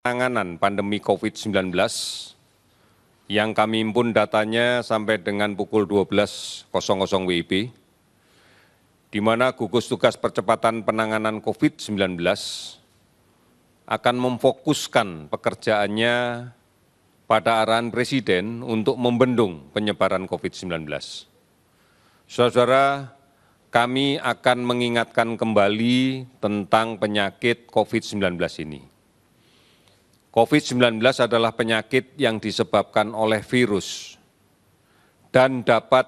penanganan pandemi COVID-19 yang kami himpun datanya sampai dengan pukul 12.00 WIB, di mana gugus tugas percepatan penanganan COVID-19 akan memfokuskan pekerjaannya pada arahan Presiden untuk membendung penyebaran COVID-19. Saudara-saudara, kami akan mengingatkan kembali tentang penyakit COVID-19 ini. COVID-19 adalah penyakit yang disebabkan oleh virus dan dapat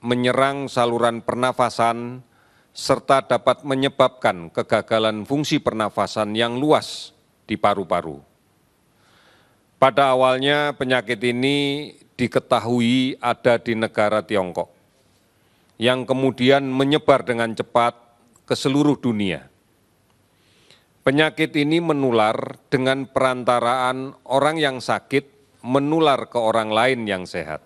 menyerang saluran pernafasan serta dapat menyebabkan kegagalan fungsi pernafasan yang luas di paru-paru. Pada awalnya penyakit ini diketahui ada di negara Tiongkok, yang kemudian menyebar dengan cepat ke seluruh dunia. Penyakit ini menular dengan perantaraan orang yang sakit menular ke orang lain yang sehat.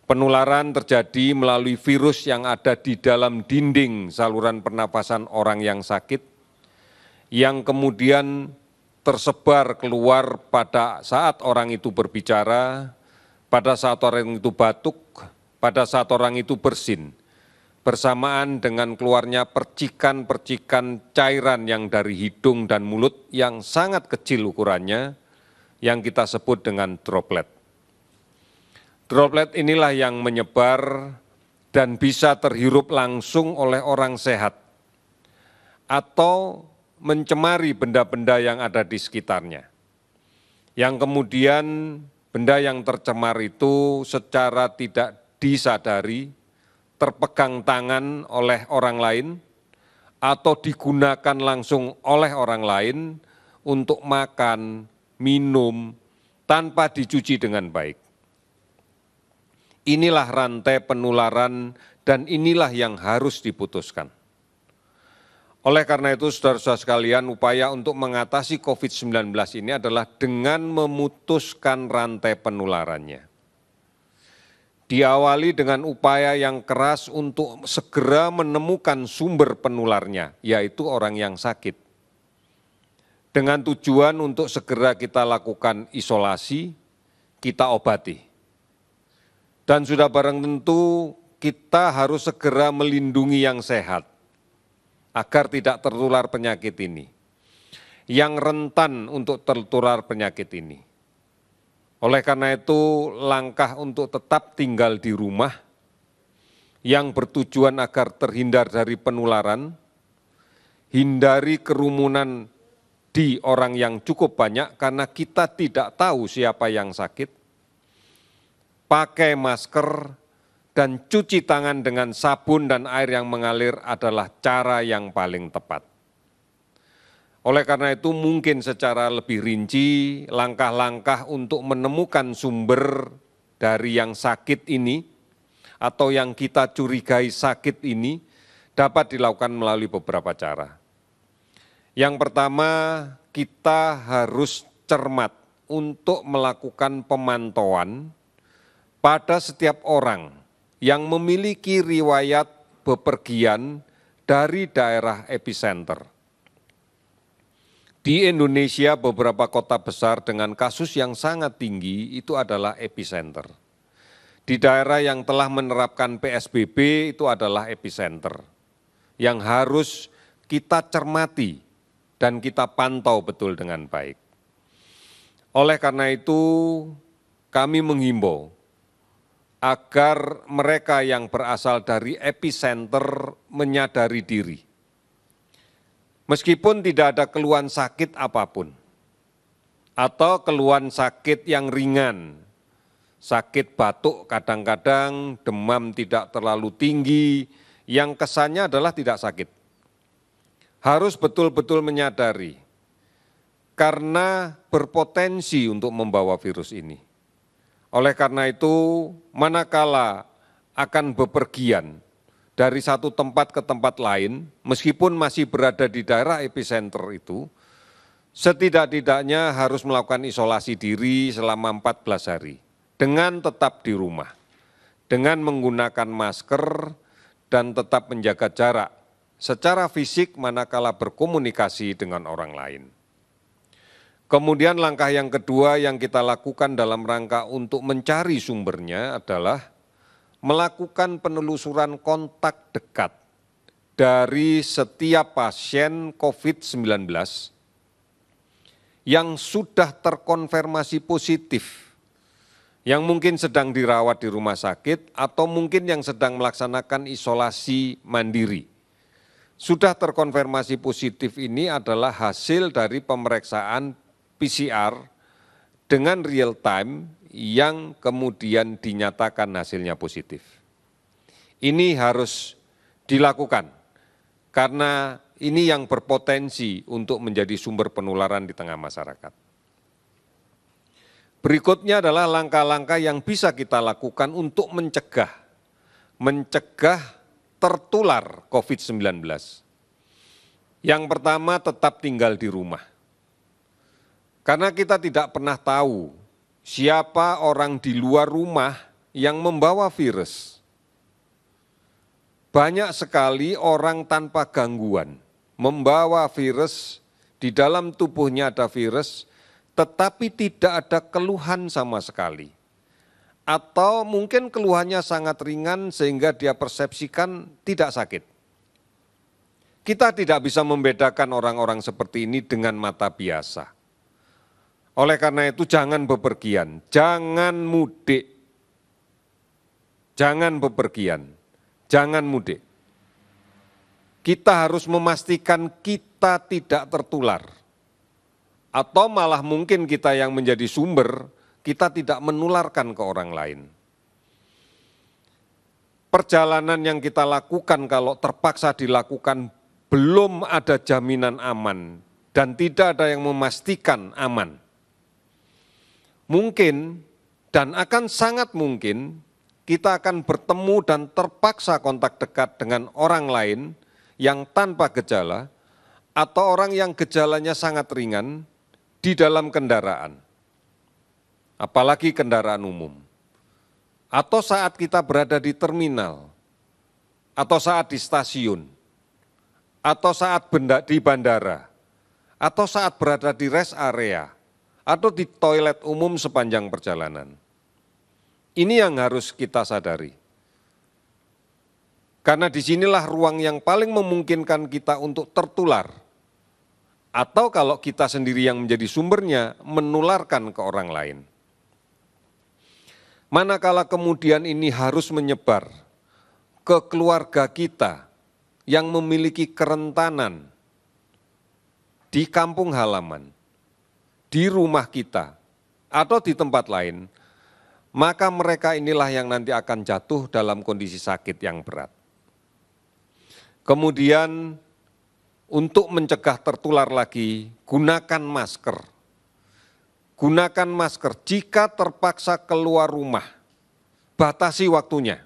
Penularan terjadi melalui virus yang ada di dalam dinding saluran pernapasan orang yang sakit, yang kemudian tersebar keluar pada saat orang itu berbicara, pada saat orang itu batuk, pada saat orang itu bersin, bersamaan dengan keluarnya percikan-percikan cairan yang dari hidung dan mulut yang sangat kecil ukurannya, yang kita sebut dengan droplet. Droplet inilah yang menyebar dan bisa terhirup langsung oleh orang sehat atau mencemari benda-benda yang ada di sekitarnya. Yang kemudian benda yang tercemar itu secara tidak disadari terpegang tangan oleh orang lain atau digunakan langsung oleh orang lain untuk makan, minum, tanpa dicuci dengan baik. Inilah rantai penularan dan inilah yang harus diputuskan. Oleh karena itu, saudara-saudara sekalian, upaya untuk mengatasi COVID-19 ini adalah dengan memutuskan rantai penularannya. Diawali dengan upaya yang keras untuk segera menemukan sumber penularnya, yaitu orang yang sakit. Dengan tujuan untuk segera kita lakukan isolasi, kita obati. Dan sudah barang tentu kita harus segera melindungi yang sehat, agar tidak tertular penyakit ini, yang rentan untuk tertular penyakit ini. Oleh karena itu, langkah untuk tetap tinggal di rumah yang bertujuan agar terhindar dari penularan, hindari kerumunan di orang yang cukup banyak karena kita tidak tahu siapa yang sakit, pakai masker, dan cuci tangan dengan sabun dan air yang mengalir adalah cara yang paling tepat. Oleh karena itu mungkin secara lebih rinci langkah-langkah untuk menemukan sumber dari yang sakit ini atau yang kita curigai sakit ini dapat dilakukan melalui beberapa cara. Yang pertama, kita harus cermat untuk melakukan pemantauan pada setiap orang yang memiliki riwayat bepergian dari daerah epicenter. Di Indonesia, beberapa kota besar dengan kasus yang sangat tinggi itu adalah epicenter. Di daerah yang telah menerapkan PSBB itu adalah epicenter, yang harus kita cermati dan kita pantau betul dengan baik. Oleh karena itu, kami menghimbau agar mereka yang berasal dari epicenter menyadari diri. Meskipun tidak ada keluhan sakit apapun, atau keluhan sakit yang ringan, sakit batuk kadang-kadang, demam tidak terlalu tinggi, yang kesannya adalah tidak sakit. Harus betul-betul menyadari, karena berpotensi untuk membawa virus ini. Oleh karena itu, manakala akan bepergian dari satu tempat ke tempat lain, meskipun masih berada di daerah epicenter itu, setidak-tidaknya harus melakukan isolasi diri selama 14 hari, dengan tetap di rumah, dengan menggunakan masker dan tetap menjaga jarak secara fisik manakala berkomunikasi dengan orang lain. Kemudian langkah yang kedua yang kita lakukan dalam rangka untuk mencari sumbernya adalah melakukan penelusuran kontak dekat dari setiap pasien COVID-19 yang sudah terkonfirmasi positif, yang mungkin sedang dirawat di rumah sakit atau mungkin yang sedang melaksanakan isolasi mandiri. Sudah terkonfirmasi positif ini adalah hasil dari pemeriksaan PCR dengan real time yang kemudian dinyatakan hasilnya positif. Ini harus dilakukan karena ini yang berpotensi untuk menjadi sumber penularan di tengah masyarakat. Berikutnya adalah langkah-langkah yang bisa kita lakukan untuk mencegah tertular COVID-19. Yang pertama, tetap tinggal di rumah. Karena kita tidak pernah tahu siapa orang di luar rumah yang membawa virus. Banyak sekali orang tanpa gangguan membawa virus, di dalam tubuhnya ada virus, tetapi tidak ada keluhan sama sekali. Atau mungkin keluhannya sangat ringan sehingga dia persepsikan tidak sakit. Kita tidak bisa membedakan orang-orang seperti ini dengan mata biasa. Oleh karena itu jangan bepergian, jangan mudik, jangan bepergian, jangan mudik. Kita harus memastikan kita tidak tertular. Atau malah mungkin kita yang menjadi sumber, kita tidak menularkan ke orang lain. Perjalanan yang kita lakukan kalau terpaksa dilakukan belum ada jaminan aman dan tidak ada yang memastikan aman. Mungkin dan akan sangat mungkin kita akan bertemu dan terpaksa kontak dekat dengan orang lain yang tanpa gejala atau orang yang gejalanya sangat ringan di dalam kendaraan, apalagi kendaraan umum, atau saat kita berada di terminal, atau saat di stasiun, atau saat di bandara, atau saat berada di rest area, atau di toilet umum sepanjang perjalanan. Ini yang harus kita sadari. Karena disinilah ruang yang paling memungkinkan kita untuk tertular. Atau kalau kita sendiri yang menjadi sumbernya, menularkan ke orang lain. Manakala kemudian ini harus menyebar ke keluarga kita yang memiliki kerentanan di kampung halaman, di rumah kita, atau di tempat lain, maka mereka inilah yang nanti akan jatuh dalam kondisi sakit yang berat. Kemudian, untuk mencegah tertular lagi, gunakan masker. Gunakan masker jika terpaksa keluar rumah, batasi waktunya,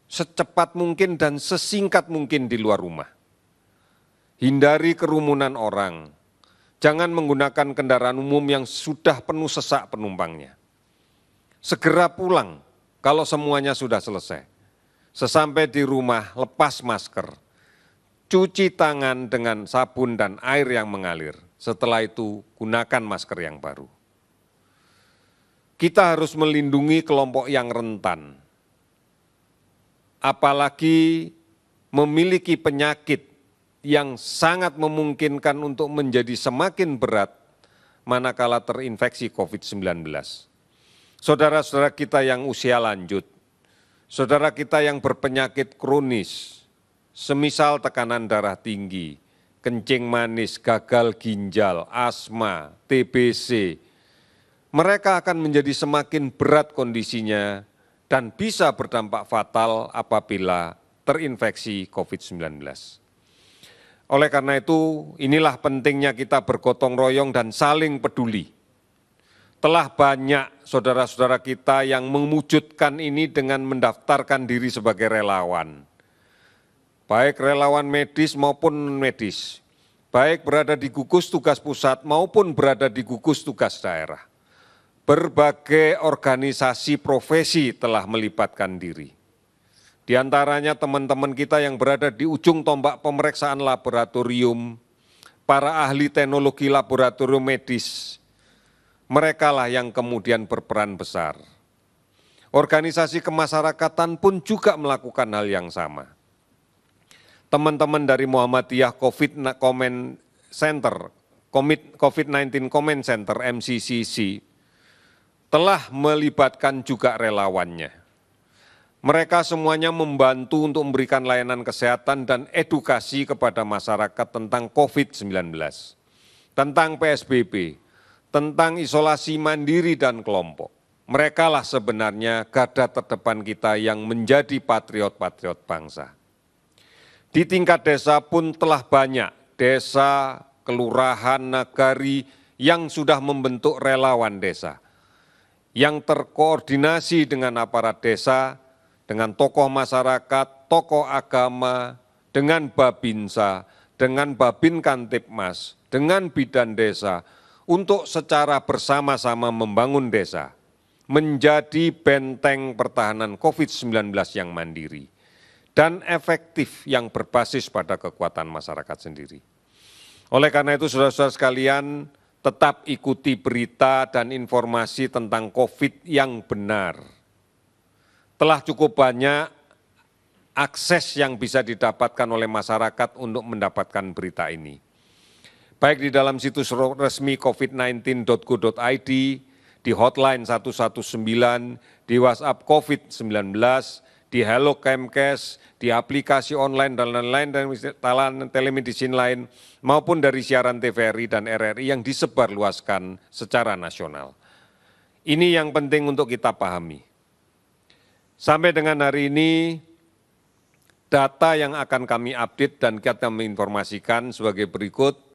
secepat mungkin dan sesingkat mungkin di luar rumah. Hindari kerumunan orang. Jangan menggunakan kendaraan umum yang sudah penuh sesak penumpangnya. Segera pulang kalau semuanya sudah selesai. Sesampai di rumah, lepas masker. Cuci tangan dengan sabun dan air yang mengalir. Setelah itu, gunakan masker yang baru. Kita harus melindungi kelompok yang rentan. Apalagi memiliki penyakit yang sangat memungkinkan untuk menjadi semakin berat manakala terinfeksi COVID-19. Saudara-saudara kita yang usia lanjut, saudara kita yang berpenyakit kronis, semisal tekanan darah tinggi, kencing manis, gagal ginjal, asma, TBC, mereka akan menjadi semakin berat kondisinya dan bisa berdampak fatal apabila terinfeksi COVID-19. Oleh karena itu, inilah pentingnya kita bergotong royong dan saling peduli. Telah banyak saudara-saudara kita yang mewujudkan ini dengan mendaftarkan diri sebagai relawan. Baik relawan medis maupun non-medis. Baik berada di gugus tugas pusat maupun berada di gugus tugas daerah. Berbagai organisasi profesi telah melibatkan diri. Di antaranya teman-teman kita yang berada di ujung tombak pemeriksaan laboratorium, para ahli teknologi laboratorium medis, merekalah yang kemudian berperan besar. Organisasi kemasyarakatan pun juga melakukan hal yang sama. Teman-teman dari Muhammadiyah COVID-19 Comment Center, MCCC, telah melibatkan juga relawannya. Mereka semuanya membantu untuk memberikan layanan kesehatan dan edukasi kepada masyarakat tentang COVID-19, tentang PSBB, tentang isolasi mandiri dan kelompok. Merekalah sebenarnya garda terdepan kita yang menjadi patriot-patriot bangsa. Di tingkat desa pun telah banyak desa, kelurahan, nagari yang sudah membentuk relawan desa, yang terkoordinasi dengan aparat desa, dengan tokoh masyarakat, tokoh agama, dengan Babinsa, dengan Babin Kantipmas, dengan bidan desa, untuk secara bersama-sama membangun desa, menjadi benteng pertahanan COVID-19 yang mandiri dan efektif yang berbasis pada kekuatan masyarakat sendiri. Oleh karena itu, saudara-saudara sekalian, tetap ikuti berita dan informasi tentang COVID yang benar. Telah cukup banyak akses yang bisa didapatkan oleh masyarakat untuk mendapatkan berita ini. Baik di dalam situs resmi covid19.go.id, di hotline 119, di WhatsApp COVID-19, di Hello Kemkes, di aplikasi online dan lain-lain, dan telemedicine lain, maupun dari siaran TVRI dan RRI yang disebarluaskan secara nasional. Ini yang penting untuk kita pahami. Sampai dengan hari ini, data yang akan kami update dan kita menginformasikan sebagai berikut.